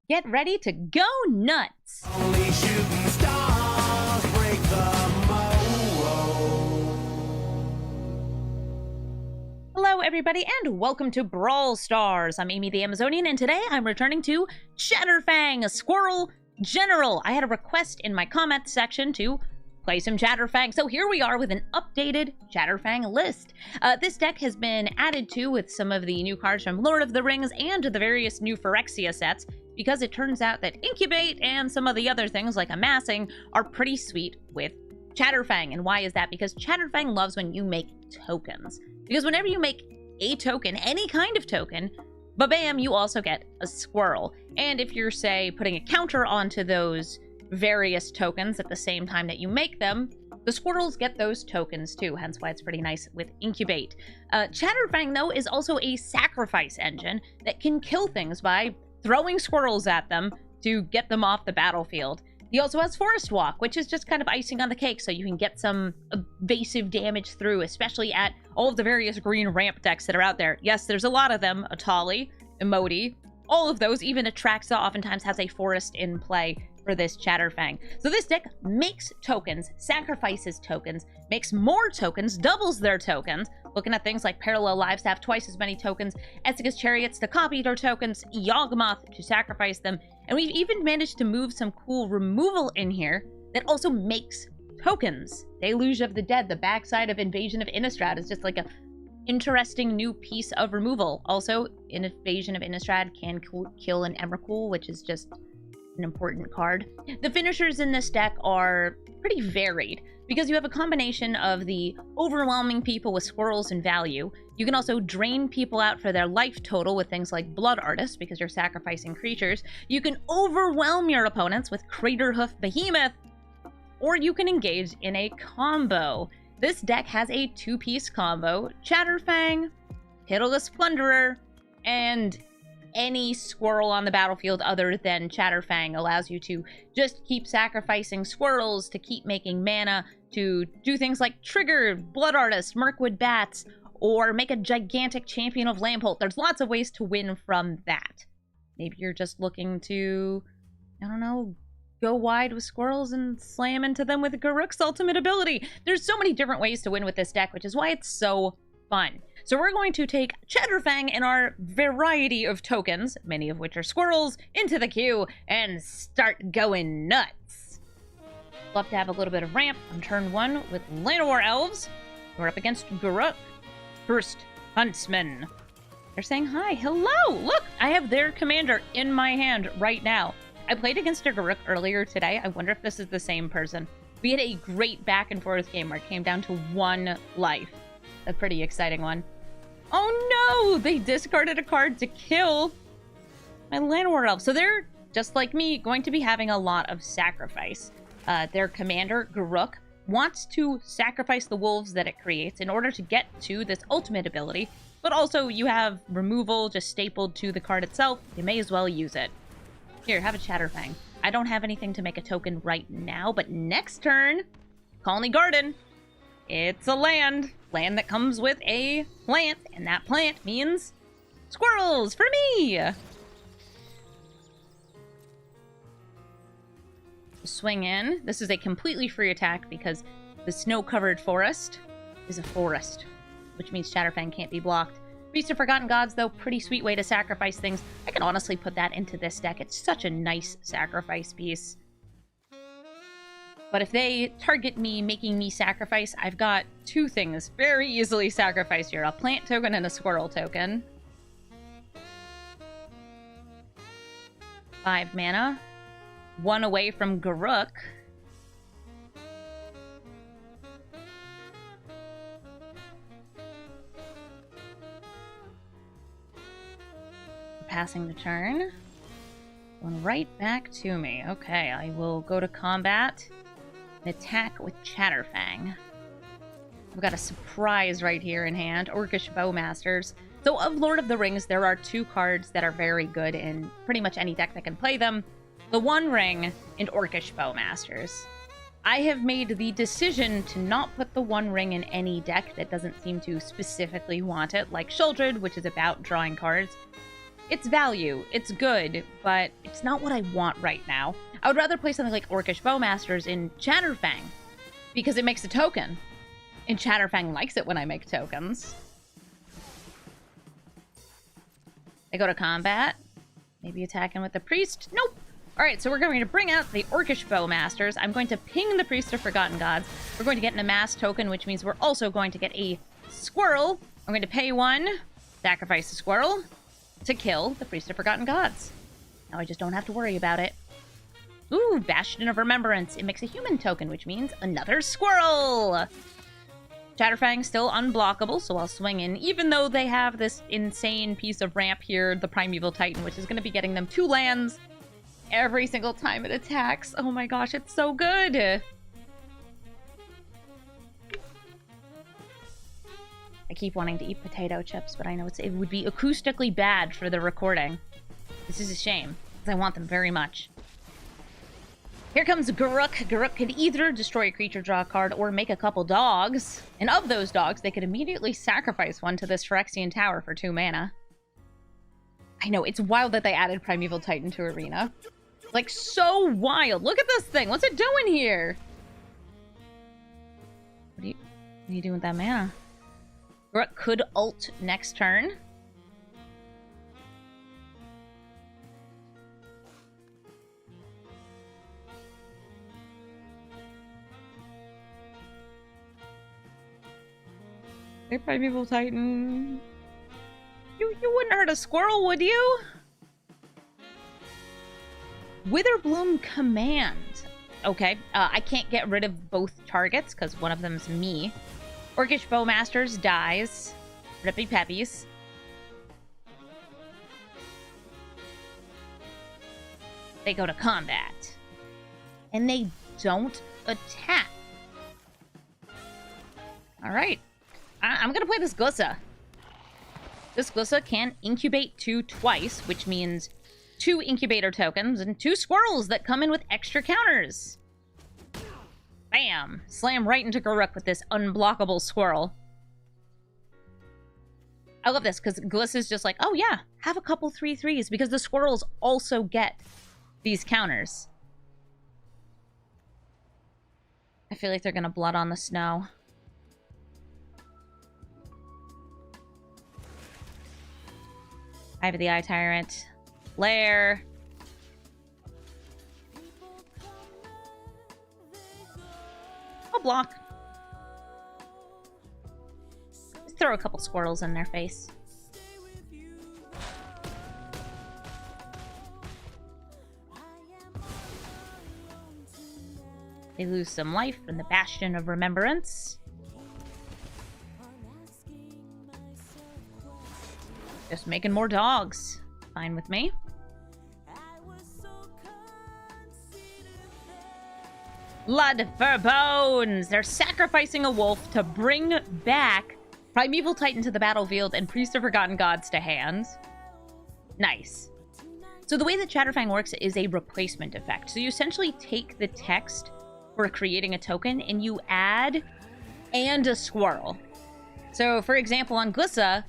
Get ready to go nuts! Only shooting stars break the mold. Hello everybody and welcome to Brawl Stars. I'm Amy the Amazonian and today I'm returning to Chatterfang, a squirrel general. I had a request in my comment section to play some Chatterfang, so here we are with an updated Chatterfang list. This deck has been added to with some of the new cards from Lord of the Rings and the various new Phyrexia sets, because it turns out that Incubate and some of the other things like Amassing are pretty sweet with Chatterfang. And why is that? Because Chatterfang loves when you make tokens. Because whenever you make a token, any kind of token, ba-bam, you also get a squirrel. And if you're, say, putting a counter onto those various tokens at the same time that you make them, the squirrels get those tokens too, hence why it's pretty nice with Incubate. Chatterfang, though, is also a sacrifice engine that can kill things by throwing squirrels at them to get them off the battlefield. He also has Forest Walk, which is just kind of icing on the cake, so you can get some evasive damage through, especially at all of the various green ramp decks that are out there. Yes, there's a lot of them. Atali, Emoti, all of those. Even Atraxa oftentimes has a forest in play for this Chatterfang. So this deck makes tokens, sacrifices tokens, makes more tokens, doubles their tokens. Looking at things like Parallel Lives to have twice as many tokens, Esika's Chariots to copy their tokens, Yawgmoth to sacrifice them, and we've even managed to move some cool removal in here that also makes tokens. Deluge of the Dead, the backside of Invasion of Innistrad, is just like a interesting new piece of removal. Also, Invasion of Innistrad can kill an Emrakul, which is just an important card. The finishers in this deck are pretty varied because you have a combination of the overwhelming people with squirrels and value. You can also drain people out for their life total with things like Blood Artist because you're sacrificing creatures. You can overwhelm your opponents with Craterhoof Behemoth, or you can engage in a combo. This deck has a two-piece combo: Chatterfang, Pitiless Plunderer, and any squirrel on the battlefield other than Chatterfang allows you to just keep sacrificing squirrels, to keep making mana, to do things like trigger Blood Artist, Mirkwood Bats, or make a gigantic Champion of Lampholt. There's lots of ways to win from that. Maybe you're just looking to, I don't know, go wide with squirrels and slam into them with Garruk's ultimate ability. There's so many different ways to win with this deck, which is why it's so fun. So we're going to take Chatterfang and our variety of tokens, many of which are squirrels, into the queue and start going nuts. Love to have a little bit of ramp on turn one with Llanowar Elves. We're up against Garruk. First Huntsman. They're saying hi. Hello! Look, I have their commander in my hand right now. I played against a Garruk earlier today. I wonder if this is the same person. We had a great back and forth game where it came down to one life. A pretty exciting one. Oh no! They discarded a card to kill my Llanowar Elf. So they're, just like me, going to be having a lot of sacrifice. Their commander, Garruk, wants to sacrifice the wolves that it creates in order to get to this ultimate ability, but also you have removal just stapled to the card itself. You may as well use it. Here, have a Chatterfang. I don't have anything to make a token right now, but next turn, Colony Garden. It's a land that comes with a plant, and that plant means squirrels for me! Swing in. This is a completely free attack because the snow-covered forest is a forest, which means Chatterfang can't be blocked. Feast of Forgotten Gods, though, pretty sweet way to sacrifice things. I can honestly put that into this deck. It's such a nice sacrifice piece. But if they target me, making me sacrifice, I've got two things very easily sacrificed here. A plant token and a squirrel token. 5 mana. 1 away from Garruk. Passing the turn. Going right back to me. Okay, I will go to combat. Attack with Chatterfang. We've got a surprise right here in hand. Orcish Bowmasters. So of Lord of the Rings, there are 2 cards that are very good in pretty much any deck that can play them. The One Ring and Orcish Bowmasters. I have made the decision to not put the One Ring in any deck that doesn't seem to specifically want it, like Sheoldred, which is about drawing cards. It's value, it's good, but it's not what I want right now. I would rather play something like Orcish Bowmasters in Chatterfang, because it makes a token. And Chatterfang likes it when I make tokens. They go to combat. Maybe attacking with the priest. Nope. Alright, so we're going to bring out the Orcish Bowmasters. I'm going to ping the Priest of Forgotten Gods. We're going to get an amass token, which means we're also going to get a squirrel. I'm going to pay one, sacrifice a squirrel, to kill the Priest of Forgotten Gods. Now I just don't have to worry about it. Ooh, Bastion of Remembrance. It makes a human token, which means another squirrel! Chatterfang's still unblockable, so I'll swing in, even though they have this insane piece of ramp here, the Primeval Titan, which is going to be getting them 2 lands every single time it attacks. Oh my gosh, it's so good! I keep wanting to eat potato chips, but I know it would be acoustically bad for the recording. This is a shame, because I want them very much. Here comes Garruk. Garruk could either destroy a creature, draw a card, or make a couple dogs. And of those dogs, they could immediately sacrifice one to this Phyrexian Tower for 2 mana. I know, it's wild that they added Primeval Titan to Arena. Like, so wild. Look at this thing. What's it doing here? What are you doing with that mana? Garruk could ult next turn. Hey, Primeval Titan. You wouldn't hurt a squirrel, would you? Witherbloom Command. Okay, I can't get rid of both targets because one of them's me. Orcish Bowmasters dies. Rippy Peppies. They go to combat. And they don't attack. Alright. I'm gonna play this Gussa. This Gussa can incubate 2 twice, which means 2 incubator tokens and 2 squirrels that come in with extra counters. Bam! Slam right into Garruk with this unblockable squirrel. I love this, because Glissa's just like, oh yeah, have a couple 3/3s, because the squirrels also get these counters. I feel like they're gonna blood on the snow. Eye of the Eye Tyrant. Lair. I'll block. Just throw a couple squirrels in their face. They lose some life from the Bastion of Remembrance. Just making more dogs. Fine with me. Blood for bones! They're sacrificing a wolf to bring back Primeval Titan to the battlefield and Priest of Forgotten Gods to hand. Nice. So the way that Chatterfang works is a replacement effect. So you essentially take the text for creating a token and you add and a squirrel. So for example, on Gussa,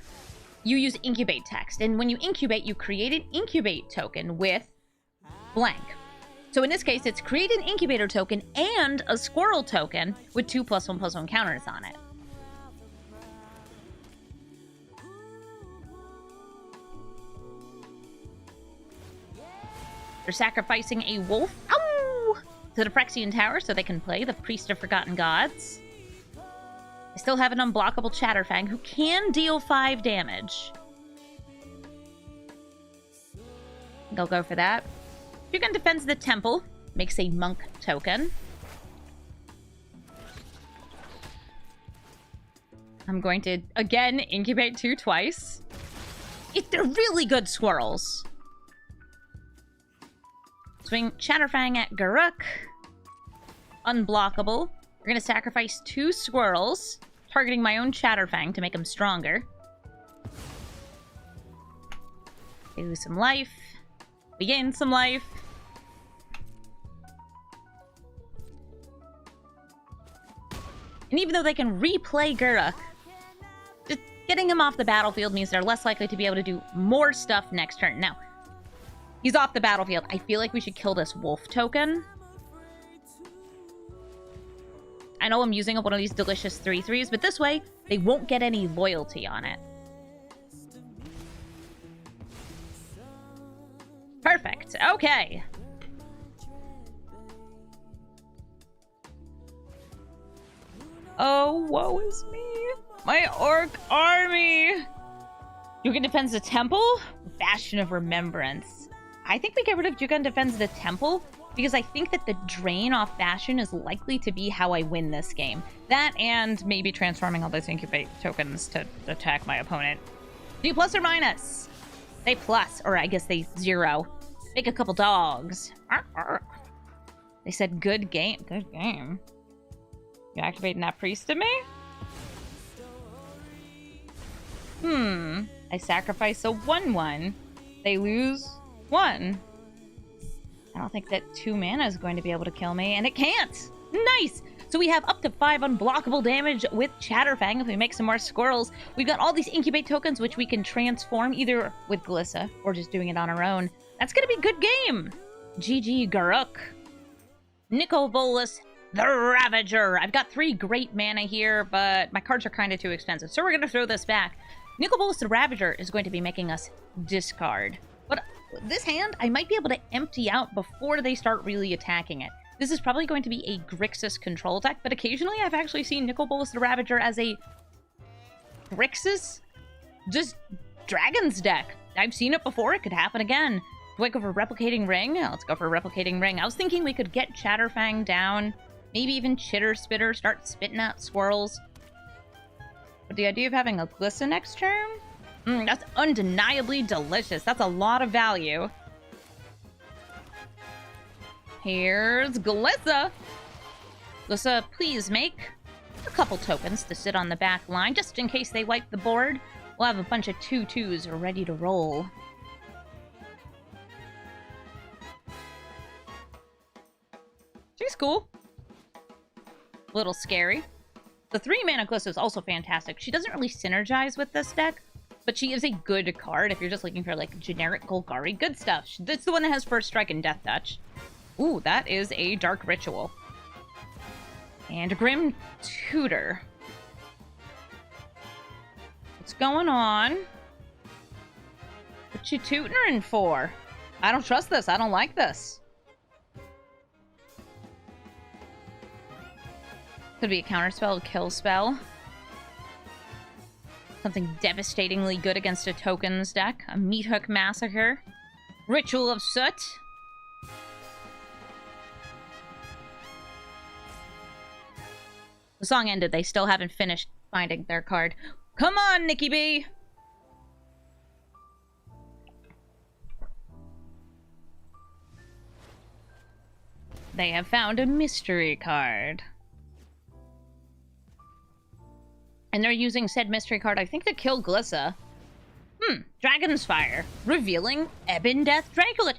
you use incubate text, and when you incubate, you create an incubate token with blank. So in this case, it's create an incubator token and a squirrel token with 2+1/+1 counters on it. They're sacrificing a wolf to the Phyrexian Tower so they can play the Priest of Forgotten Gods. I still have an unblockable Chatterfang who can deal 5 damage. They'll go for that. You can defend the temple. Makes a monk token. I'm going to, again, incubate 2 twice. They're really good squirrels. Swing Chatterfang at Garruk. Unblockable. We're going to sacrifice 2 squirrels, targeting my own Chatterfang to make him stronger. They lose some life. We gain some life. And even though they can replay Garruk, Getting him off the battlefield means they're less likely to be able to do more stuff next turn. Now, he's off the battlefield. I feel like we should kill this wolf token. I know I'm using one of these delicious 3/3s, but this way, they won't get any loyalty on it. Perfect. Okay. Oh, woe is me. My orc army. Jugan defends the temple. Bastion of Remembrance. I think we get rid of Jugan defends the temple because I think that the drain off Bastion is likely to be how I win this game. That and maybe transforming all those incubate tokens to attack my opponent. Do you plus or minus? They plus, or I guess they 0. Make a couple dogs. Arr, arr. They said good game. Good game. You activating that priest to me? I sacrifice a 1/1. They lose 1. I don't think that 2 mana is going to be able to kill me, and it can't! Nice! So we have up to 5 unblockable damage with Chatterfang if we make some more squirrels. We've got all these incubate tokens which we can transform either with Glissa or just doing it on our own. That's gonna be a good game! GG Garruk. Nicol Bolas, the Ravager. I've got 3 great mana here, but my cards are kind of too expensive, so we're gonna throw this back. Nicol Bolas, the Ravager, is going to be making us discard. But this hand, I might be able to empty out before they start really attacking it. This is probably going to be a Grixis control deck, but occasionally I've actually seen Nicol Bolas, the Ravager as a Grixis just Dragons deck. I've seen it before, it could happen again. Do I go for Replicating Ring? Yeah, let's go for Replicating Ring. I was thinking we could get Chatterfang down, maybe even Chitterspitter, start spitting out squirrels. But the idea of having a Glissa next turn? That's undeniably delicious. That's a lot of value. Here's Glissa. Glissa, please make a couple tokens to sit on the back line, just in case they wipe the board. We'll have a bunch of 2/2s ready to roll. She's cool. A little scary. The 3-mana Glissa is also fantastic. She doesn't really synergize with this deck, but she is a good card if you're just looking for, like, generic Golgari. Good stuff. That's the one that has First Strike and Death Touch. Ooh, that is a Dark Ritual. And Grim Tutor. What's going on? What you tutoring for? I don't trust this. I don't like this. Could be a counterspell, a kill spell. Something devastatingly good against a tokens deck. A Meat Hook Massacre. Ritual of Soot. The song ended. They still haven't finished finding their card. Come on, Nikki B! They have found a mystery card. And they're using said mystery card, I think, to kill Glissa. Dragon's Fire. Revealing Ebon Death Draculet.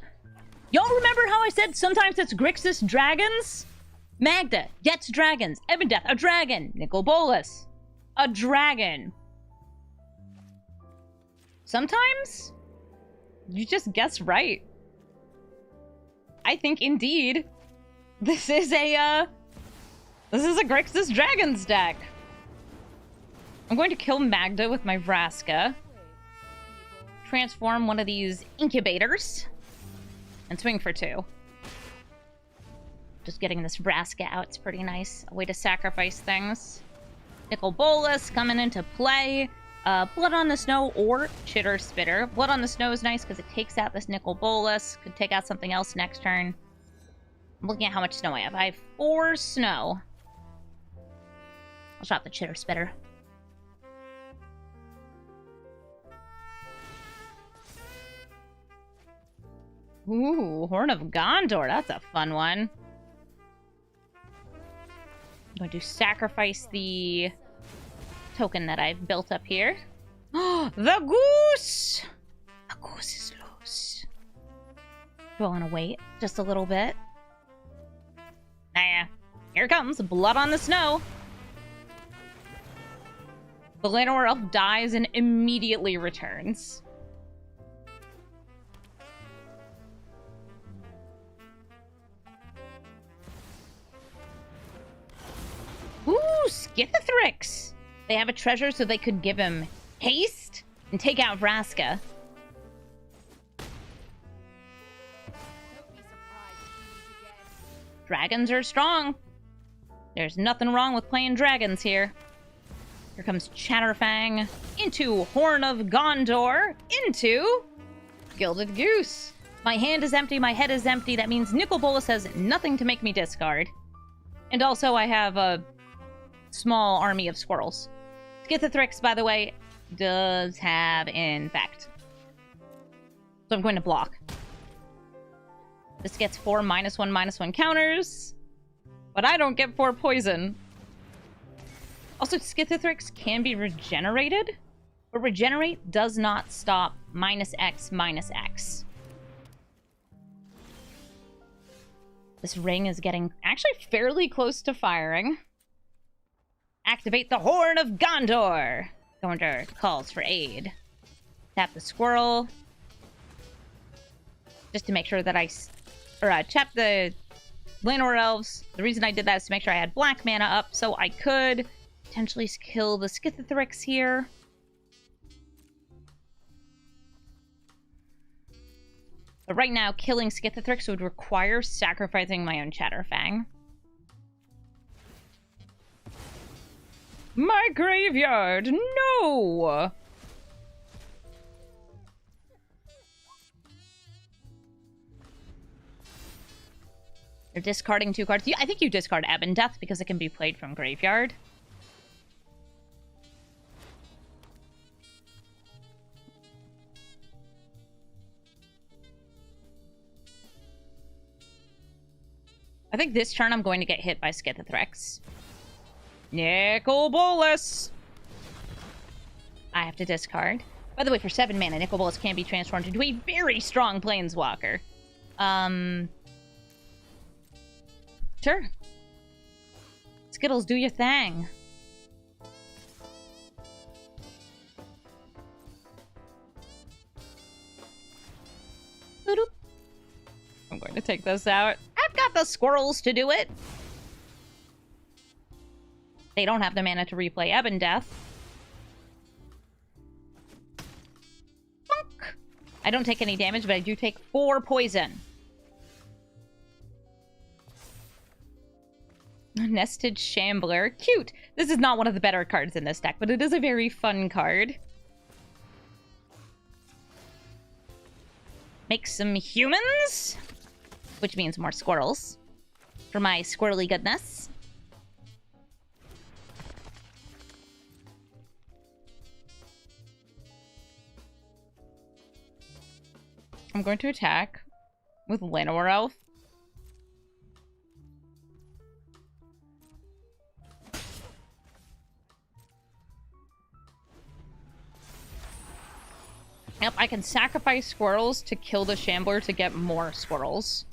Y'all remember how I said sometimes it's Grixis dragons? Magda gets dragons. Ebon Death, a dragon. Nicol Bolas, a dragon. Sometimes you just guess right. I think indeed this is a Grixis dragons deck. I'm going to kill Magda with my Vraska. Transform one of these incubators. And swing for 2. Just getting this Vraska out, it's pretty nice. A way to sacrifice things. Nicol Bolas coming into play. Blood on the Snow or Chitterspitter. Blood on the Snow is nice because it takes out this Nicol Bolas. Could take out something else next turn. I'm looking at how much snow I have. I have 4 snow. I'll drop the Chitterspitter. Ooh, Horn of Gondor. That's a fun one. I'm going to sacrifice the token that I've built up here. The goose! The goose is loose. Do I want to wait just a little bit? Nah. Here comes Blood on the Snow. The Llanowar Elf dies and immediately returns. Ooh, Skithathrix! They have a treasure so they could give him haste and take out Vraska. Dragons are strong. There's nothing wrong with playing dragons here. Here comes Chatterfang into Horn of Gondor into Gilded Goose. My hand is empty, my head is empty. That means Nicol Bolas has nothing to make me discard. And also I have a small army of squirrels. Skithathrix, by the way, does have Infect. So I'm going to block. This gets 4 -1/-1 counters. But I don't get 4 poison. Also, Skithathrix can be regenerated. But regenerate does not stop -X/-X. This ring is getting actually fairly close to firing. Activate the Horn of Gondor! Gondor calls for aid. Tap the squirrel. Just to make sure that tap the Llanowar Elves. The reason I did that is to make sure I had black mana up, so I could potentially kill the Skithathrix here. But right now, killing Skithathrix would require sacrificing my own Chatterfang. My graveyard! No! You're discarding 2 cards. I think you discard Ebb and Death because it can be played from graveyard. I think this turn I'm going to get hit by Skithathrix. Nicol Bolas! I have to discard. By the way, for 7 mana, Nicol Bolas can be transformed into a very strong planeswalker. Sure. Skittles, do your thing. I'm going to take this out. I've got the squirrels to do it. They don't have the mana to replay Ebb and Death. Bonk. I don't take any damage, but I do take 4 poison. Nested Shambler. Cute! This is not one of the better cards in this deck, but it is a very fun card. Make some humans, which means more squirrels for my squirrely goodness. I'm going to attack with Llanowar Elf. Yep, I can sacrifice squirrels to kill the Shambler to get more squirrels.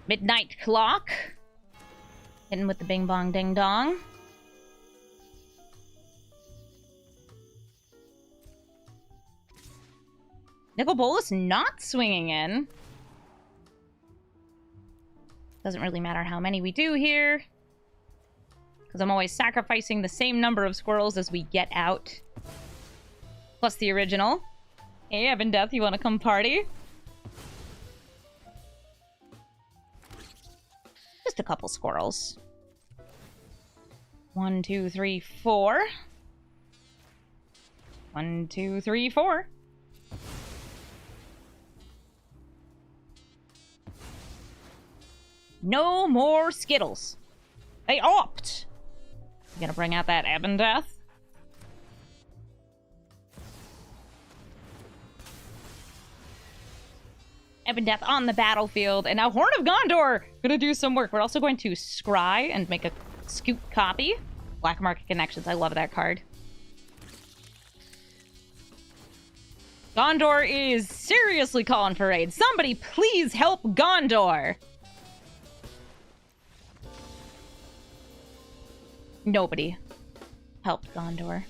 Midnight Clock. Hitting with the bing bong ding dong. Nicol Bolas not swinging in. Doesn't really matter how many we do here, because I'm always sacrificing the same number of squirrels as we get out. Plus the original. Hey, Ebb and Death, you want to come party? Just a couple squirrels. 1, 2, 3, 4. 1, 2, 3, 4. No more Skittles. They opt. You gonna bring out that Ebb and Death? Ebb and Death on the battlefield, and now Horn of Gondor gonna do some work. We're also going to scry and make a scoop copy. Black Market Connections, I love that card. Gondor is seriously calling for aid. Somebody please help Gondor! Nobody. helped Gondor.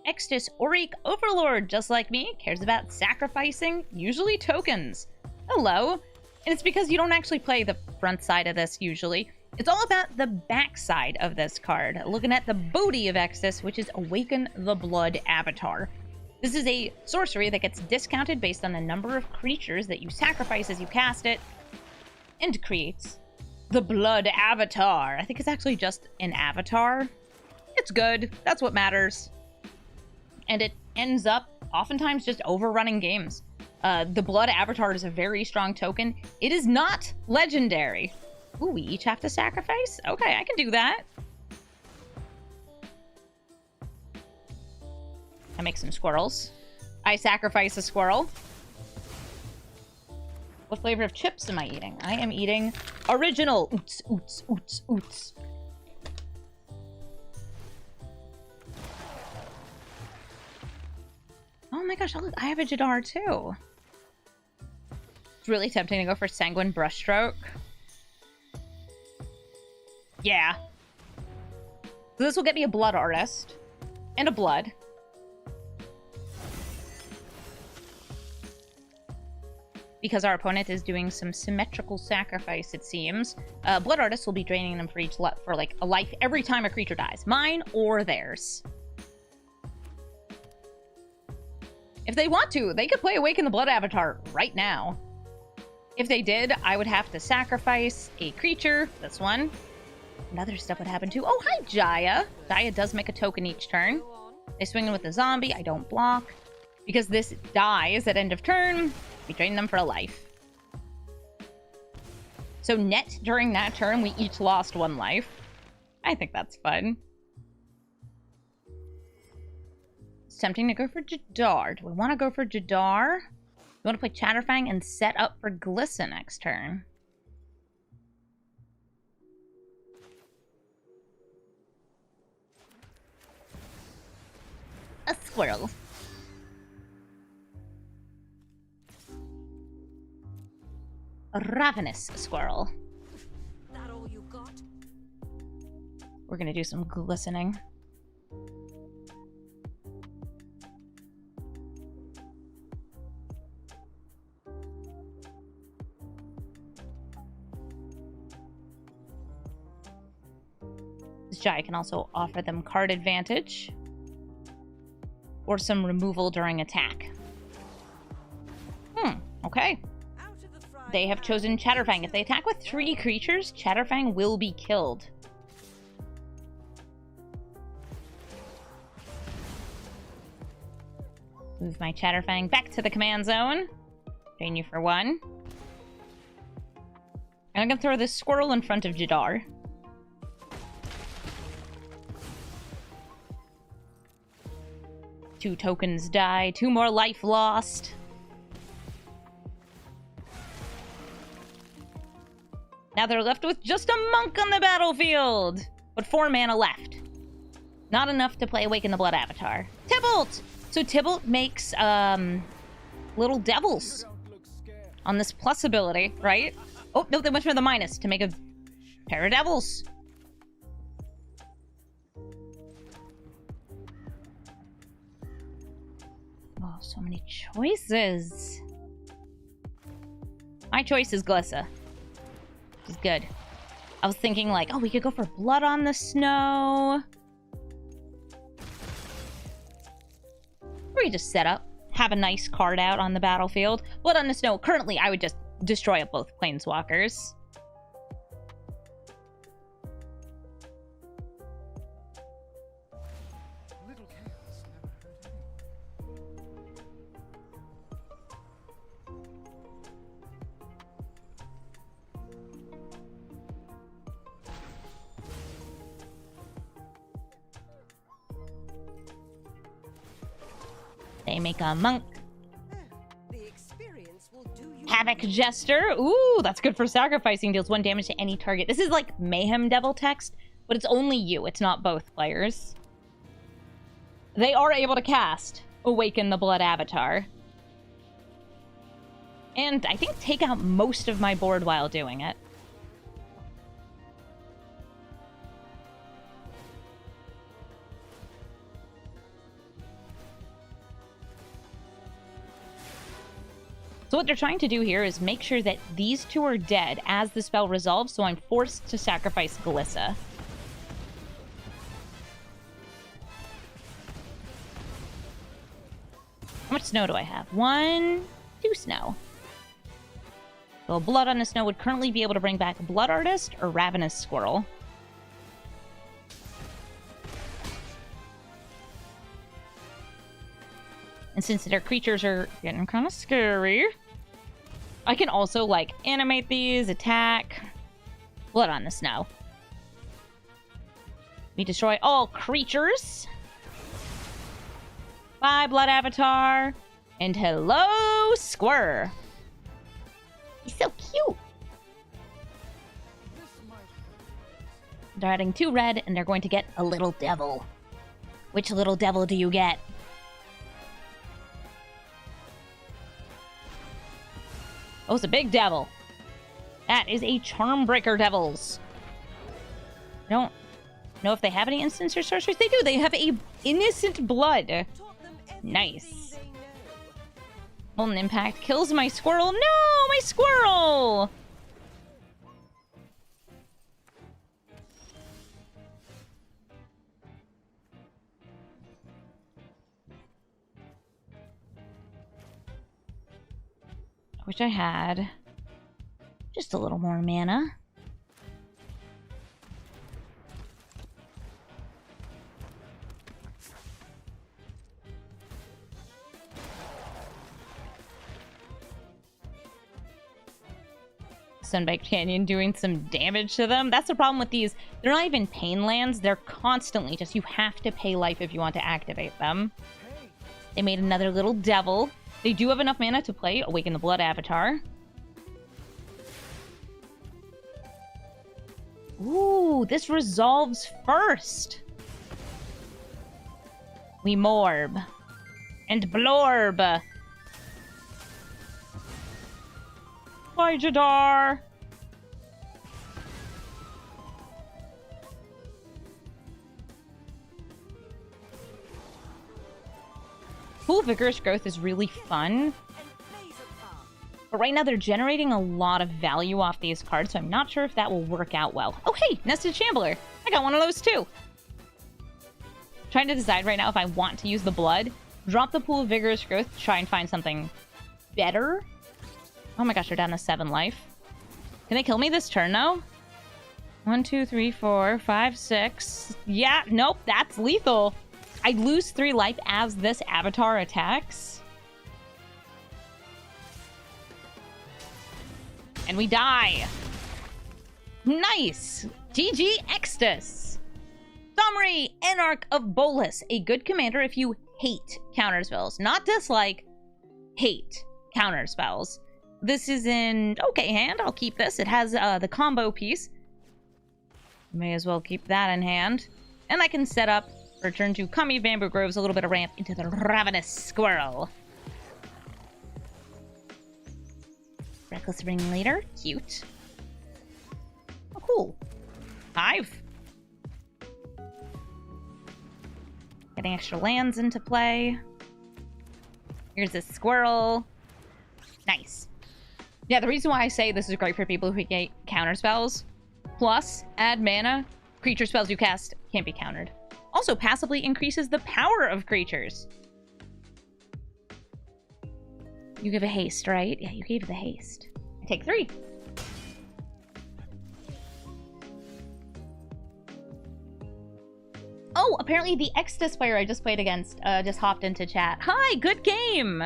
Extus Auric Overlord, just like me, cares about sacrificing, usually tokens. Hello. And it's because you don't actually play the front side of this usually. It's all about the back side of this card. Looking at the booty of Extus, which is Awaken the Blood Avatar. This is a sorcery that gets discounted based on the number of creatures that you sacrifice as you cast it, and creates the Blood Avatar. I think it's actually just an avatar. It's good. That's what matters. And it ends up oftentimes just overrunning games. The Blood Avatar is a very strong token. It is not legendary. Ooh, we each have to sacrifice? Okay, I can do that. I make some squirrels. I sacrifice a squirrel. What flavor of chips am I eating? I am eating original. Oots, oots, oots, oots. Oh my gosh, look, I have a Jadar too. It's really tempting to go for Sanguine Brushstroke. Yeah. So this will get me a Blood Artist. And a Blood. Because our opponent is doing some symmetrical sacrifice, it seems. Blood Artist will be draining them for like a life every time a creature dies. Mine or theirs. If they want to, they could play Awaken the Blood Avatar right now. If they did, I would have to sacrifice a creature. This one. And other stuff would happen too. Oh, hi, Jaya. Jaya does make a token each turn. They swing in with the zombie. I don't block. Because this dies at end of turn, we drain them for a life. So net during that turn, we each lost 1 life. I think that's fun. It's tempting to go for Jadar. Do we want to go for Jadar? We want to play Chatterfang and set up for Glissa next turn. A squirrel. A Ravenous Squirrel. That all you got? We're gonna do some glistening. This Jai can also offer them card advantage. Or some removal during attack. Okay. They have chosen Chatterfang. If they attack with 3 creatures, Chatterfang will be killed. Move my Chatterfang back to the command zone. Drain you for 1. And I'm going to throw this squirrel in front of Jadar. Two tokens die. 2 more life lost. Now they're left with just a monk on the battlefield. But 4 mana left. Not enough to play Awaken the Blood Avatar. Tybalt! So Tybalt makes little devils on this plus ability, right? Oh, no, they went for the minus to make a pair of devils. Oh, so many choices. My choice is Glissa. Which is good. I was thinking like, oh, we could go for Blood on the Snow. Or you just set up, have a nice card out on the battlefield. Blood on the Snow, currently I would just destroy up both Planeswalkers. They make a monk. Havoc Jester. Ooh, that's good for sacrificing. Deals 1 damage to any target. This is like Mayhem Devil text, but it's only you. It's not both players. They are able to cast Awaken the Blood Avatar. And I think take out most of my board while doing it. So what they're trying to do here is make sure that these two are dead as the spell resolves, so I'm forced to sacrifice Glissa. How much snow do I have? 1, 2 snow. So Blood on the Snow would currently be able to bring back Blood Artist or Ravenous Squirrel. And since their creatures are getting kind of scary, I can also, like, animate these, attack. Blood on the Snow. We destroy all creatures. Bye, Blood Avatar. And hello, Squirrel. He's so cute. They're adding 2 red, and they're going to get a little devil. Which little devil do you get? Oh, it's a big devil. That is a Charmbreaker Devils. I don't know if they have any instants or sorceries. They do. They have a Innocent Blood. Nice. Golden Impact kills my squirrel. No, my squirrel! I wish I had just a little more mana. Sunbaked Canyon doing some damage to them. That's the problem with these. They're not even pain lands. They're constantly just, you have to pay life if you want to activate them. They made another little devil. They do have enough mana to play Awaken the Blood Avatar. Ooh, this resolves first. We Morb. And Blorb. Bye, Jadar. Full Vigorous Growth is really fun. But right now they're generating a lot of value off these cards, so I'm not sure if that will work out well. Oh, hey, Nested Shambler. I got one of those too. Trying to decide right now if I want to use the blood. Drop the Pool of Vigorous Growth to try and find something better. Oh my gosh, they're down to 7 life. Can they kill me this turn, though? 1, 2, 3, 4, 5, 6. Yeah, nope, that's lethal. I lose 3 life as this avatar attacks. And we die. Nice. GG Extus. Domri, Anarch of Bolas. A good commander if you hate counter spells. Not dislike, hate counter spells. This is in okay hand. I'll keep this. It has the combo piece. May as well keep that in hand. And I can set up, return to Kami Bamboo Groves, a little bit of ramp into the Ravenous Squirrel. Reckless Ringleader. Cute. Oh, cool. 5. Getting extra lands into play. Here's a squirrel. Nice. Yeah, the reason why I say this is great for people who get counter spells, plus add mana, creature spells you cast can't be countered. Also passively increases the power of creatures. You give a haste, right? Yeah, you gave the haste. I take 3. Oh, apparently the Extus player I just played against just hopped into chat. Hi, good game!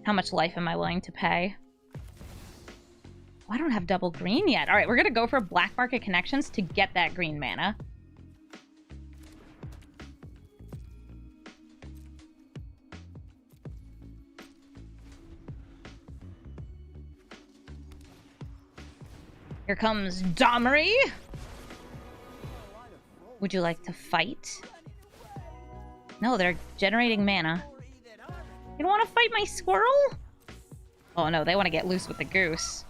How much life am I willing to pay? Oh, I don't have double green yet. All right, we're gonna go for Black Market Connections to get that green mana. Here comes Domri. Would you like to fight? No, they're generating mana. You don't want to fight my squirrel? Oh no, they want to get loose with the goose.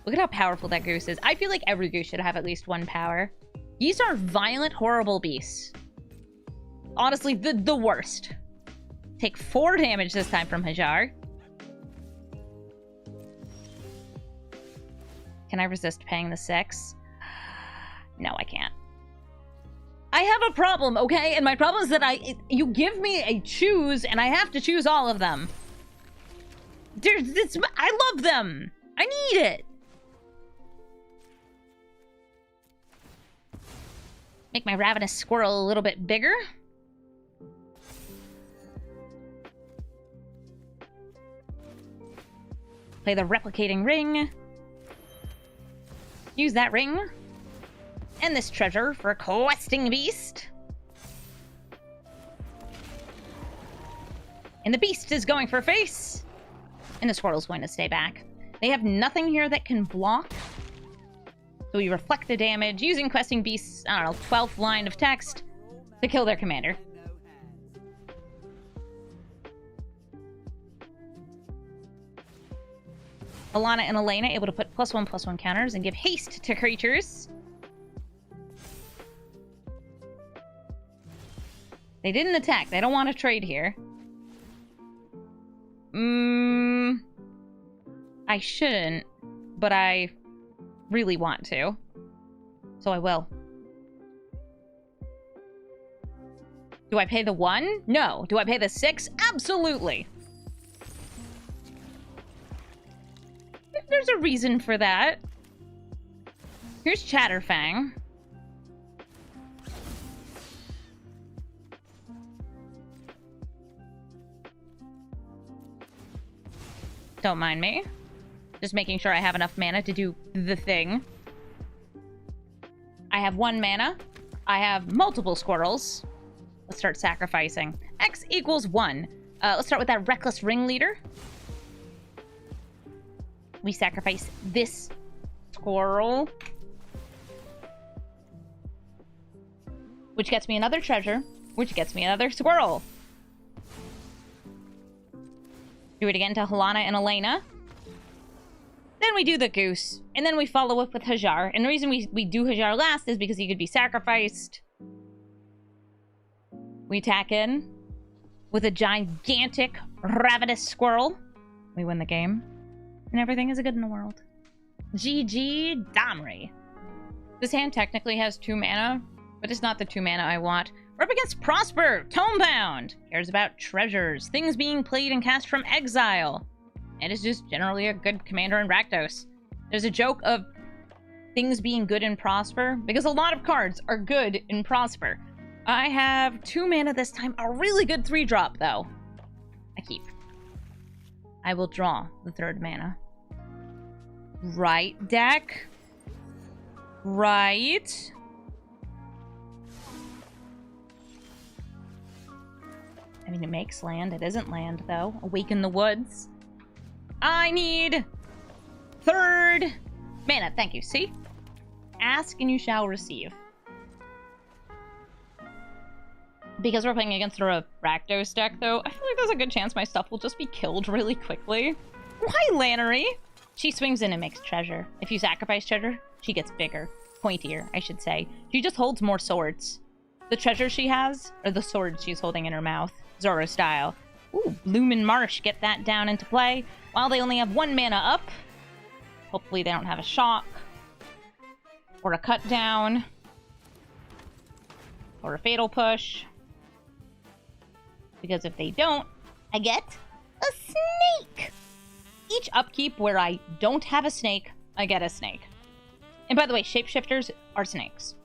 Look at how powerful that goose is. I feel like every goose should have at least 1 power. These are violent, horrible beasts. Honestly, the worst. Take 4 damage this time from Hajar. Can I resist paying the 6? No, I can't. I have a problem, okay? And my problem is that you give me a choose, and I have to choose all of them. I love them. I need it. Make my Ravenous Squirrel a little bit bigger. Play the Replicating Ring. Use that ring. And this treasure for a questing beast. And the beast is going for face. And the squirrel's going to stay back. They have nothing here that can block. So we reflect the damage using questing beasts, I don't know, 12th line of text to kill their commander. Alana and Elena able to put +1/+1 counters and give haste to creatures. They didn't attack. They don't want to trade here. I shouldn't, but I really want to. So I will. Do I pay the 1? No. Do I pay the 6? Absolutely. There's a reason for that. Here's Chatterfang. Don't mind me. Just making sure I have enough mana to do the thing. I have 1 mana. I have multiple squirrels. Let's start sacrificing. X equals 1. Let's start with that Reckless Ringleader. We sacrifice this squirrel. Which gets me another treasure. Which gets me another squirrel. Do it again to Helana and Elena. Then we do the goose. And then we follow up with Hajar. And the reason we do Hajar last is because he could be sacrificed. We attack in with a gigantic Ravenous Squirrel. We win the game. And everything is good in the world. GG Domri. This hand technically has 2 mana, but it's not the 2 mana I want. We're up against Prosper, Tomebound. Cares about treasures, things being played and cast from exile. And is just generally a good commander in Rakdos. There's a joke of things being good in Prosper, because a lot of cards are good in Prosper. I have 2 mana this time, a really good 3-drop though. I keep. I will draw the 3rd mana. Right, deck? Right. I mean, it makes land. It isn't land, though. Awaken the Woods. I need 3rd mana. Thank you. See? Ask and you shall receive. Because we're playing against a Rakdos deck, though, I feel like there's a good chance my stuff will just be killed really quickly. Why, Lannery? She swings in and makes treasure. If you sacrifice treasure, she gets bigger. Pointier, I should say. She just holds more swords. The treasure she has, or the swords she's holding in her mouth. Zoro style. Ooh, Bloom and Marsh get that down into play. While they only have 1 mana up. Hopefully they don't have a shock. Or a cut down. Or a fatal push. Because if they don't, I get a snake! Each upkeep where I don't have a snake, I get a snake. And by the way, shapeshifters are snakes.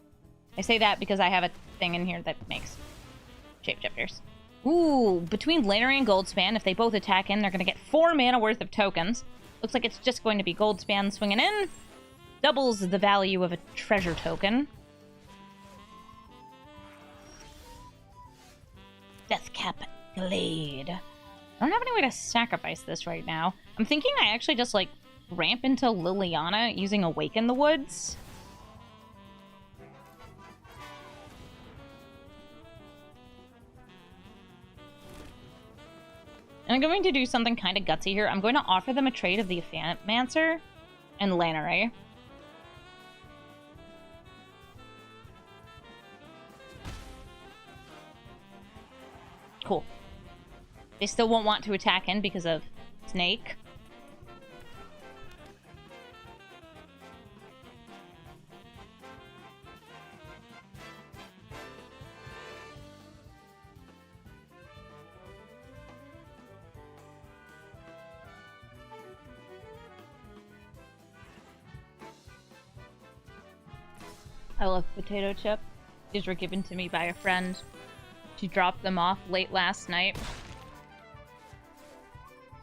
I say that because I have a thing in here that makes shapeshifters. Ooh, between Lannery and Goldspan, if they both attack in, they're going to get 4 mana worth of tokens. Looks like it's just going to be Goldspan swinging in. Doubles the value of a treasure token. Deathcap Glade. I don't have any way to sacrifice this right now. I'm thinking I actually just, like, ramp into Liliana using Awaken the Woods. And I'm going to do something kind of gutsy here. I'm going to offer them a trade of the Mancer and Lannery. They still won't want to attack in because of Snake. I love potato chip. These were given to me by a friend. She dropped them off late last night.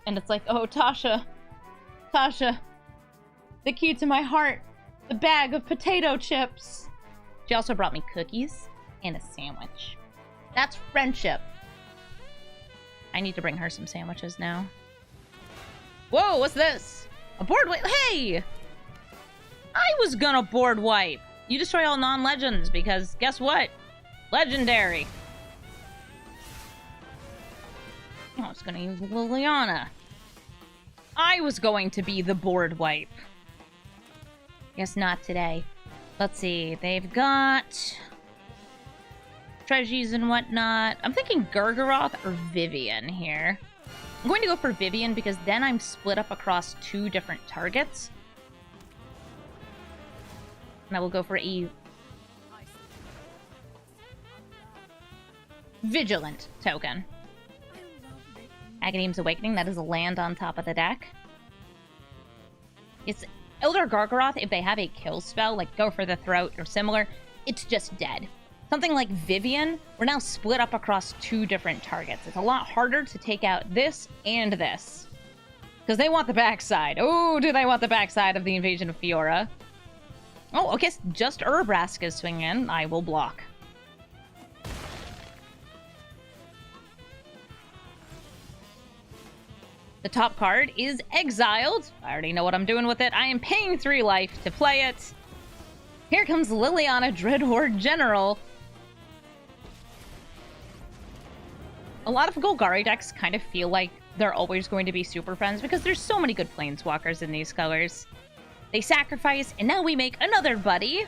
And it's like, oh, Tasha, the key to my heart, the bag of potato chips. She also brought me cookies and a sandwich. That's friendship. I need to bring her some sandwiches now. Whoa, what's this? A board wipe? Hey! I was gonna board wipe. You destroy all non-legends because guess what? Legendary. I was gonna use Liliana. I was going to be the board wipe. Guess not today. Let's see. They've got treasures and whatnot. I'm thinking Gargaroth or Vivian here. I'm going to go for Vivian because then I'm split up across 2 different targets. And I will go for a Vigilant token. Aghanim's Awakening, that is a land on top of the deck. It's Elder Gargaroth, if they have a kill spell, like Go for the Throat or similar, it's just dead. Something like Vivian, we're now split up across 2 different targets. It's a lot harder to take out this and this. Because they want the backside. Oh, do they want the backside of the Invasion of Fiora? Oh, okay, just Vraska's swinging in. I will block. The top card is Exiled. I already know what I'm doing with it. I am paying 3 life to play it. Here comes Liliana, Dreadhorde General. A lot of Golgari decks kind of feel like they're always going to be super friends because there's so many good planeswalkers in these colors. They sacrifice, and now we make another buddy.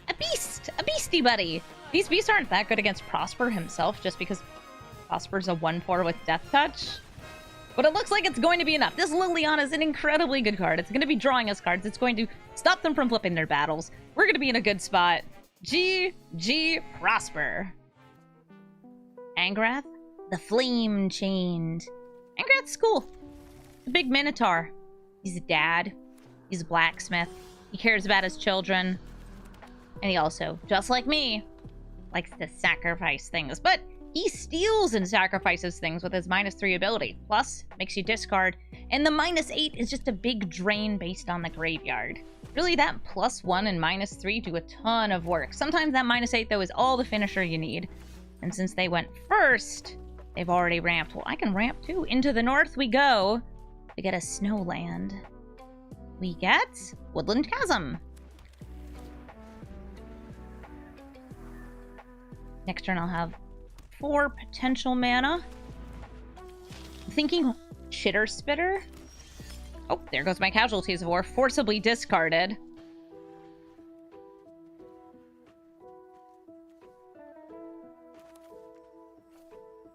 A beast! A beastie buddy! These beasts aren't that good against Prosper himself, just because Prosper's a 1/4 with Death Touch. But it looks like it's going to be enough. This Liliana is an incredibly good card. It's going to be drawing us cards. It's going to stop them from flipping their battles. We're going to be in a good spot. GG Prosper. Angrath, the Flame Chained. Angrath's cool. The big Minotaur. He's a dad. He's a blacksmith. He cares about his children. And he also, just like me, likes to sacrifice things. But he steals and sacrifices things with his -3 ability. Plus, makes you discard. And the -8 is just a big drain based on the graveyard. Really, that +1 and -3 do a ton of work. Sometimes that -8, though, is all the finisher you need. And since they went first, they've already ramped. Well, I can ramp too. Into the north we go to get a snowland. We get Woodland Chasm. Next turn I'll have 4 potential mana. I'm thinking Chitterspitter. Oh, there goes my Casualties of War. Forcibly discarded.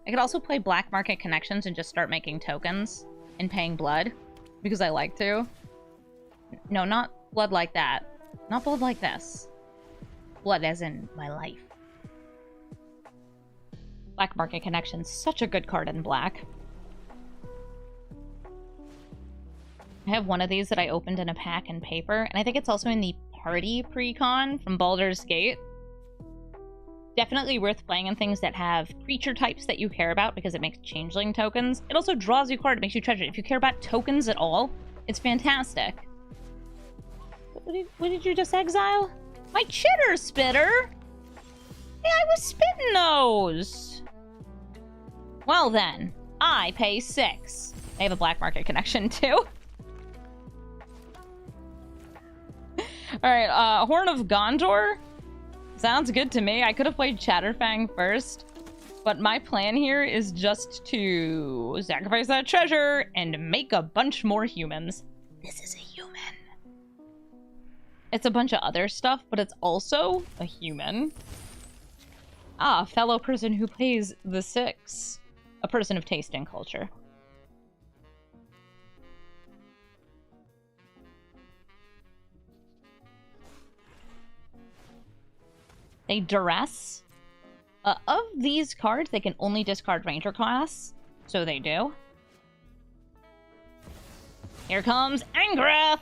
I could also play Black Market Connections and just start making tokens and paying blood, because I like to. No, not blood like that. Not blood like this. Blood as in my life. Black Market Connections, such a good card in black. I have one of these that I opened in a pack in paper, and I think it's also in the party precon from Baldur's Gate. Definitely worth playing in things that have creature types that you care about because it makes changeling tokens. It also draws you card, it makes you treasure. If you care about tokens at all, it's fantastic. What did you just exile? My Chitterspitter? Hey, I was spitting those! Well then, I pay 6. They have a Black Market Connection too. Alright, Horn of Gondor? Sounds good to me. I could have played Chatterfang first, but my plan here is just to sacrifice that treasure and make a bunch more humans. This is a human. It's a bunch of other stuff, but it's also a human. Ah, fellow person who plays the 6. a person of taste and culture. They duress. Of these cards, they can only discard Ranger class, so they do. Here comes Angrath!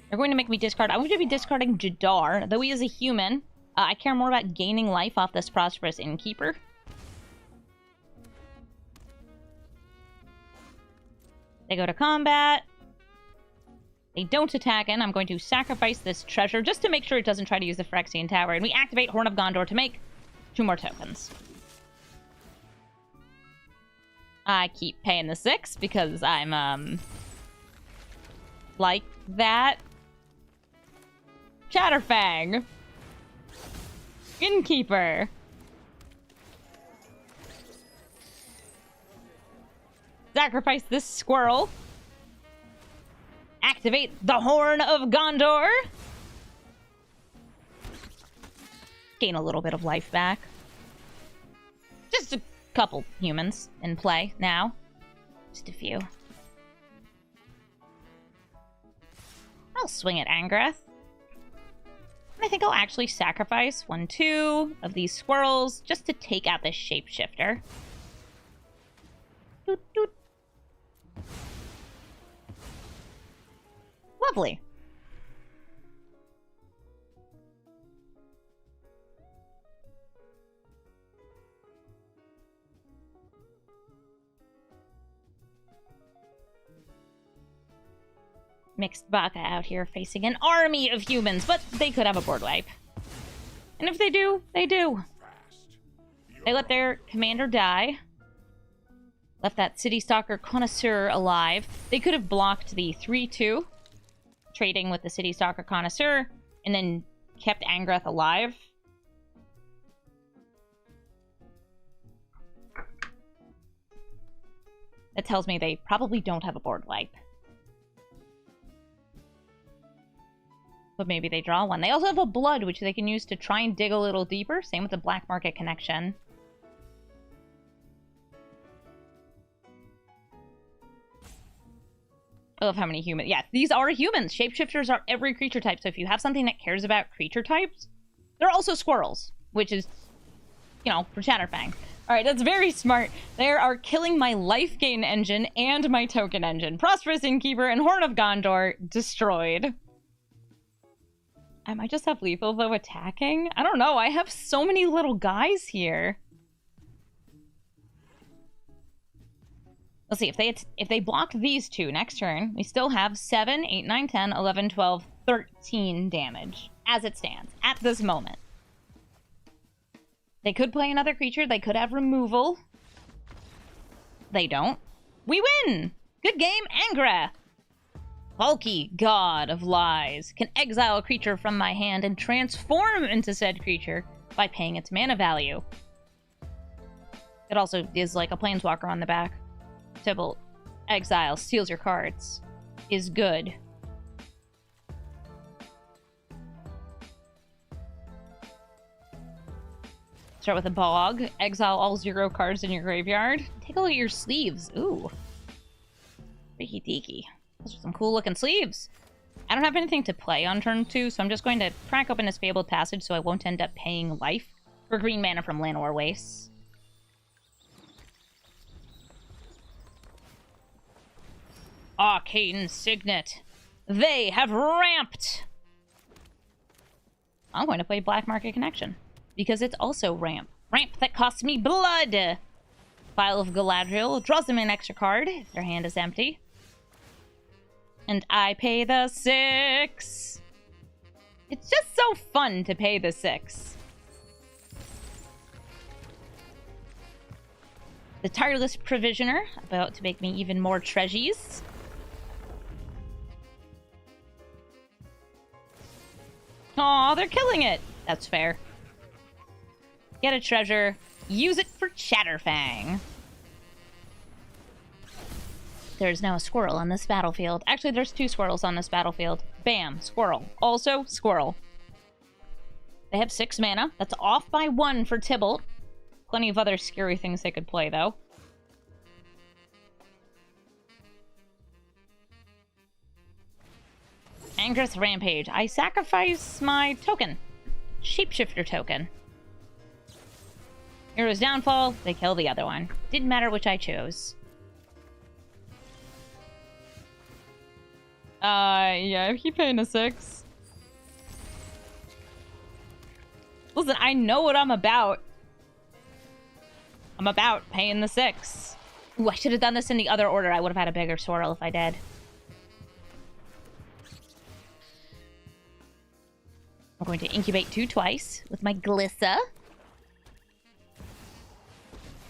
They're going to make me discard. I'm going to be discarding Jadar, though he is a human. I care more about gaining life off this Prosperous Innkeeper. They go to combat. They don't attack, and I'm going to sacrifice this treasure just to make sure it doesn't try to use the Phyrexian Tower. And we activate Horn of Gondor to make 2 more tokens. I keep paying the 6 because I'm, like that. Chatterfang. Innkeeper. Sacrifice this squirrel. Activate the Horn of Gondor. Gain a little bit of life back. Just a couple humans in play now. Just a few. I'll swing at Angrath. I think I'll actually sacrifice 1, 2 of these squirrels just to take out this shapeshifter. Doot, doot. Lovely. Mixed Baka out here facing an army of humans, but they could have a board wipe. And if they do, they do. They let their commander die. Left that City Stalker Connoisseur alive. They could have blocked the 3-2, trading with the City Stalker Connoisseur, and then kept Angrath alive. That tells me they probably don't have a board wipe. But maybe they draw one. They also have a blood, which they can use to try and dig a little deeper. Same with the Black Market connection. I love how many humans... Yeah, these are humans. Shapeshifters are every creature type. So if you have something that cares about creature types, they're also squirrels, which is, you know, for Chatterfang. All right, that's very smart. They are killing my life gain engine and my token engine. Prosperous Innkeeper and Horn of Gondor destroyed. I might just have lethal, though, attacking. I don't know. I have so many little guys here. Let's see. If they block these 2 next turn, we still have 7, 8, 9, 10, 11, 12, 13 damage. As it stands. At this moment. They could play another creature. They could have removal. They don't. We win! Good game, Angrath! Bulky God of Lies can exile a creature from my hand and transform into said creature by paying its mana value. It also is like a planeswalker on the back. Tibble, exile, steals your cards. Is good. Start with a bog. Exile all 0 cards in your graveyard. Take a look at your sleeves. Ooh. Freaky deaky. Those are some cool looking sleeves. I don't have anything to play on turn 2, so I'm just going to crack open this Fabled Passage so I won't end up paying life for green mana from Llanowar Wastes. Arcane Signet. They have ramped! I'm going to play Black Market Connection, because it's also ramp. Ramp that costs me blood! Vial of Galadriel draws them an extra card if their hand is empty. And I pay the 6. It's just so fun to pay the 6. The Tireless Provisioner, about to make me even more treasures. Aw, they're killing it. That's fair. Get a treasure. Use it for Chatterfang. There's now a squirrel on this battlefield. Actually, there's 2 squirrels on this battlefield. Bam, squirrel. Also, squirrel. They have 6 mana. That's off by 1 for Tybalt. Plenty of other scary things they could play, though. Angrith Rampage. I sacrifice my token. Shapeshifter token. Hero's Downfall. They kill the other one. Didn't matter which I chose. Yeah, I keep paying a 6. Listen, I know what I'm about. I'm about paying the 6. Ooh, I should have done this in the other order. I would have had a bigger swirl if I did. I'm going to incubate 2 twice with my Glissa.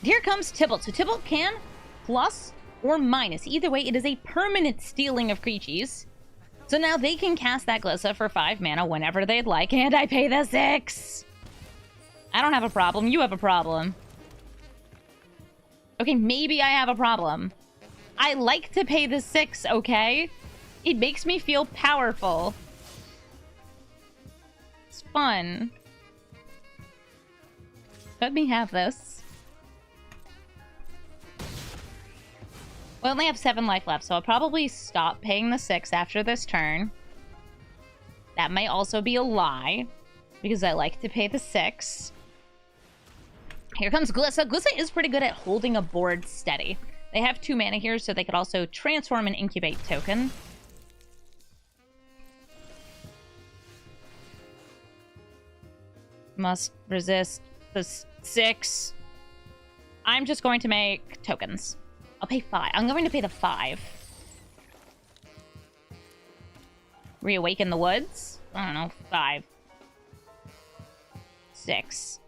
Here comes Tybalt. So Tybalt can plus or minus. Either way, it is a permanent stealing of creatures. So now they can cast that Glissa for 5 mana whenever they'd like, and I pay the 6. I don't have a problem. You have a problem. Okay, maybe I have a problem. I like to pay the 6, okay? It makes me feel powerful. It's fun. Let me have this. We only have 7 life left, so I'll probably stop paying the 6 after this turn. That might also be a lie, because I like to pay the 6. Here comes Glissa. Glissa is pretty good at holding a board steady. They have 2 mana here, so they could also transform and incubate token. Must resist the 6. I'm just going to make tokens. I'll pay 5. I'm going to pay the 5. Reawaken the Woods? I don't know. 5. 6.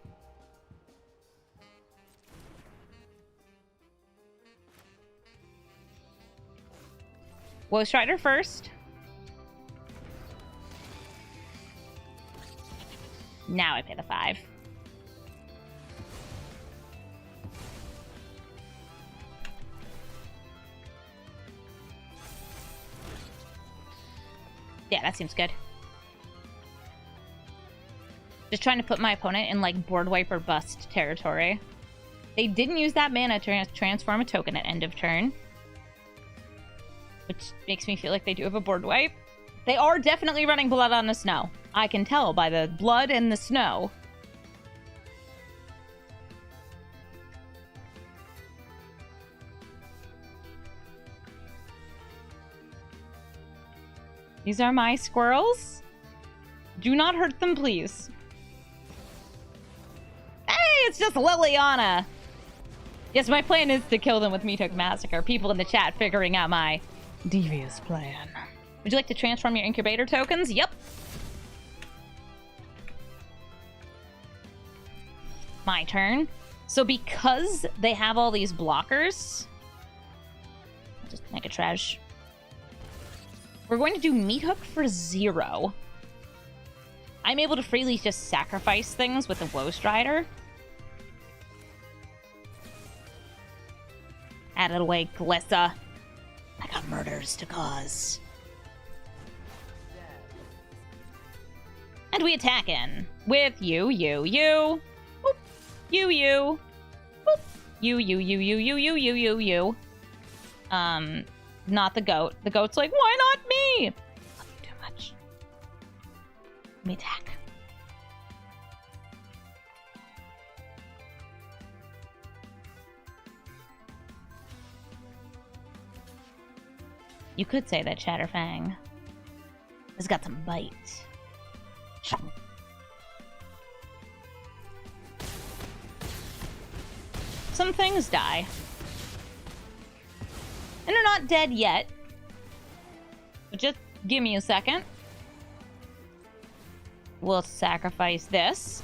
Woe Strider first. Now I pay the 5. Yeah, that seems good. Just trying to put my opponent in, like, board wipe or bust territory. They didn't use that mana to transform a token at end of turn. Which makes me feel like they do have a board wipe. They are definitely running Blood on the Snow. I can tell by the blood and the snow. These are my squirrels. Do not hurt them, please. Hey, it's just Liliana. Yes, my plan is to kill them with Meathook Massacre. People in the chat figuring out my devious plan. Would you like to transform your incubator tokens? Yep. My turn. So because they have all these blockers, I'll just make a trash. We're going to do Meathook for 0. I'm able to freely just sacrifice things with the Woe Strider. Add it away, Glissa. I got murders to cause. And we attack in with you. Boop. You. Boop. You. Not the goat. The goat's like, why not me? Love you too much. Let me attack. You could say that Chatterfang has got some bite. Some things die. And they're not dead yet. But just give me a second. We'll sacrifice this.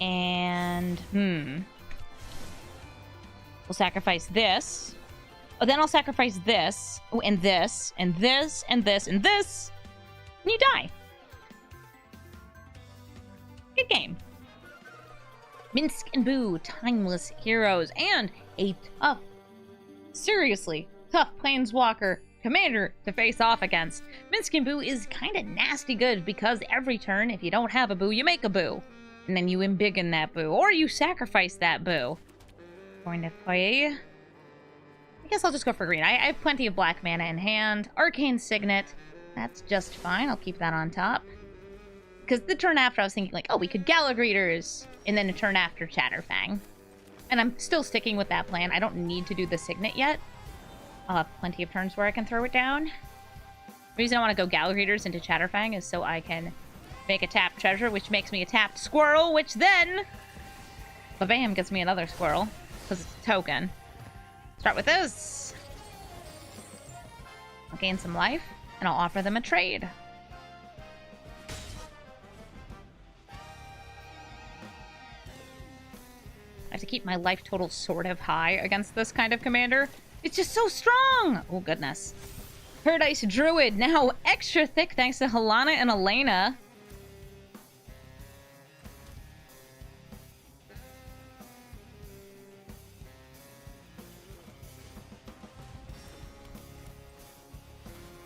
And, We'll sacrifice this. Oh, then I'll sacrifice this. Oh, and this, and this, and this, and this. And you die. Good game. Minsc and Boo, timeless heroes, and a tough, seriously tough planeswalker commander to face off against. Minsc and Boo is kind of nasty good because every turn, if you don't have a Boo, you make a Boo. And then you embiggen that Boo, or you sacrifice that Boo. Going to play... I guess I'll just go for green. I have plenty of black mana in hand. Arcane Signet. That's just fine. I'll keep that on top. Because the turn after, I was thinking, like, oh, we could Galagreeters, and then a turn after Chatterfang. And I'm still sticking with that plan. I don't need to do the Signet yet. I'll have plenty of turns where I can throw it down. The reason I want to go Galagreeters into Chatterfang is so I can make a tapped treasure, which makes me a tapped squirrel, which then, ba-bam, gets me another squirrel, because it's a token. Start with this. I'll gain some life, and I'll offer them a trade. I have to keep my life total sort of high against this kind of commander. It's just so strong! Oh, goodness. Paradise Druid, now extra thick thanks to Liliana and Elena.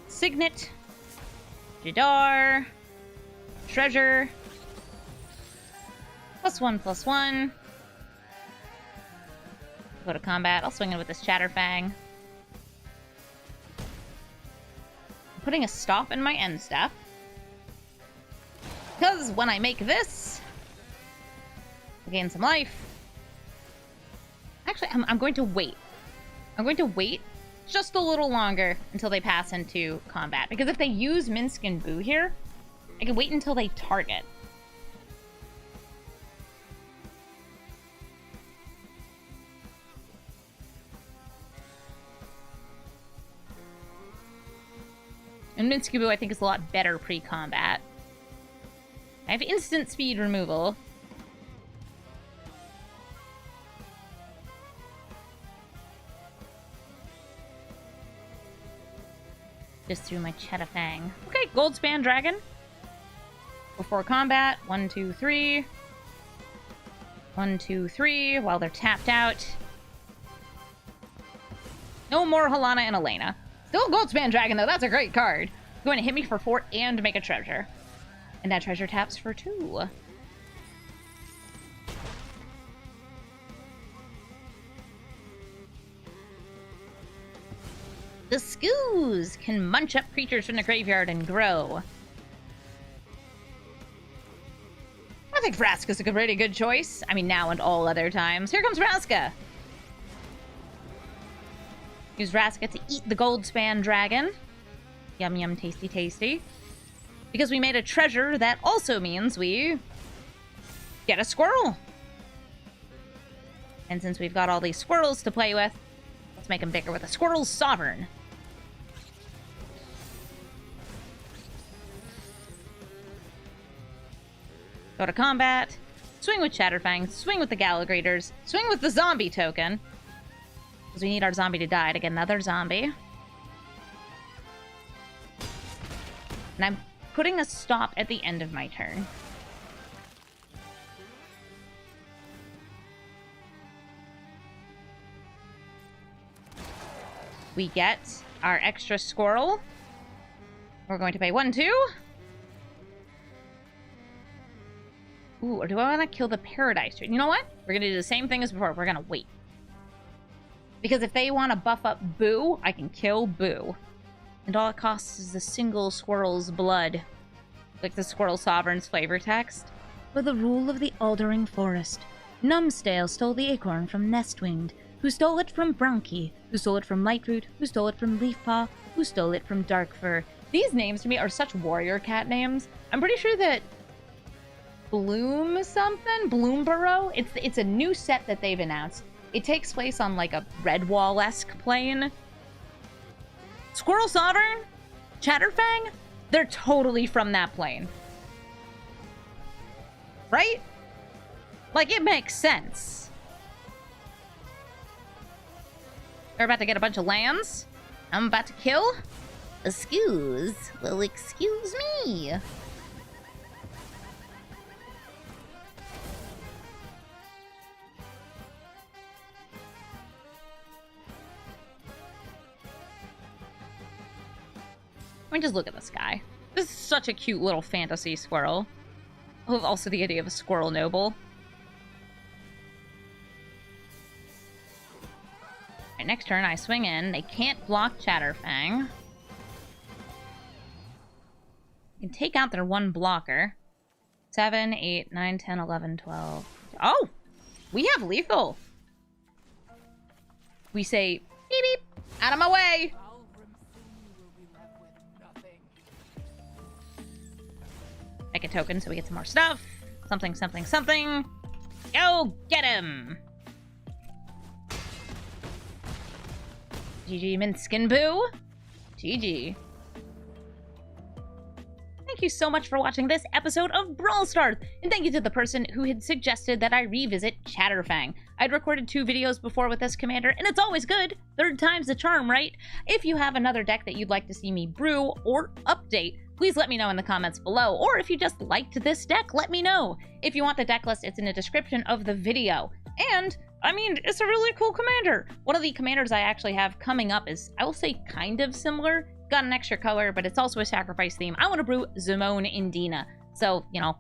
Signet. Jadar. Treasure. +1/+1. Go to combat. I'll swing in with this Chatterfang. I'm putting a stop in my end step. Because when I make this, I gain some life. Actually, I'm going to wait. I'm going to wait just a little longer until they pass into combat. Because if they use Minsc and Boo here, I can wait until they target. And Minsc and Boo, I think, is a lot better pre-combat. I have instant speed removal. Just through my Chatterfang. Okay, Goldspan Dragon. Before combat, 1, 2, 3. 1, 2, 3, while they're tapped out. No more Liliana and Elena. Still Goldspan Dragon, though. That's a great card. Going to hit me for 4 and make a treasure. And that treasure taps for 2. The Skoos can munch up creatures from the graveyard and grow. I think Vraska's a pretty good choice. I mean, now and all other times. Here comes Vraska. Use Vraska to eat the Goldspan Dragon. Yum, yum, tasty, tasty. Because we made a treasure, that also means we get a squirrel. And since we've got all these squirrels to play with, let's make them bigger with a Squirrel Sovereign. Go to combat. Swing with Chatterfang. Swing with the Galagreeters. Swing with the zombie token. Because we need our zombie to die to get another zombie. And I'm putting a stop at the end of my turn. We get our extra squirrel. We're going to pay 1, 2. Ooh, or do I want to kill the Paradise? You know what? We're going to do the same thing as before. We're going to wait. Because if they want to buff up Boo, I can kill Boo. And all it costs is a single squirrel's blood. Like the Squirrel Sovereign's flavor text. For the rule of the Aldering Forest, Numbsdale stole the acorn from Nestwinged, who stole it from Brunky, who stole it from Lightroot, who stole it from Leafpaw, who stole it from Darkfur. These names to me are such warrior cat names. I'm pretty sure that Bloomborough? It's a new set that they've announced. It takes place on like a Redwall-esque plane. Squirrel Sovereign? Chatterfang? They're totally from that plane. Right? Like, it makes sense. They're about to get a bunch of lands. I'm about to kill a Skoos. Well, excuse me. I mean, just look at this guy. This is such a cute little fantasy squirrel. I love also the idea of a squirrel noble. Alright, next turn I swing in. They can't block Chatterfang. You can take out their one blocker. 7, 8, 9, 10, 11, 12. Oh! We have lethal! We say, beep beep, out of my way! Make a token so we get some more stuff. Something, something, something. Go get him! GG Minsc and Boo. GG. Thank you so much for watching this episode of Brawl Stars, and thank you to the person who had suggested that I revisit Chatterfang. I'd recorded 2 videos before with this commander, and it's always good. 3rd time's the charm, right? If you have another deck that you'd like to see me brew or update, please let me know in the comments below, or if you just liked this deck, let me know. If you want the deck list, it's in the description of the video. And, I mean, it's a really cool commander. One of the commanders I actually have coming up is, I will say, kind of similar. Got an extra color, but it's also a sacrifice theme. I want to brew Zimone Indina. So, you know,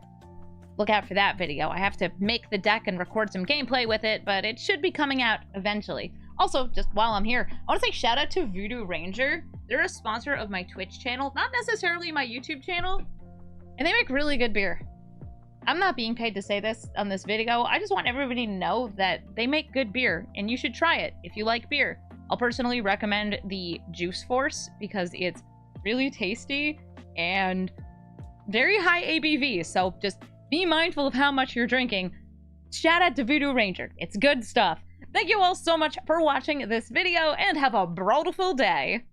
look out for that video. I have to make the deck and record some gameplay with it, but it should be coming out eventually. Also, just while I'm here, I want to say shout out to Voodoo Ranger. They're a sponsor of my Twitch channel, not necessarily my YouTube channel, and they make really good beer. I'm not being paid to say this on this video. I just want everybody to know that they make good beer, and you should try it if you like beer. I'll personally recommend the Juice Force because it's really tasty and very high ABV, so just be mindful of how much you're drinking. Shout out to Voodoo Ranger. It's good stuff. Thank you all so much for watching this video, and have a brawlful day.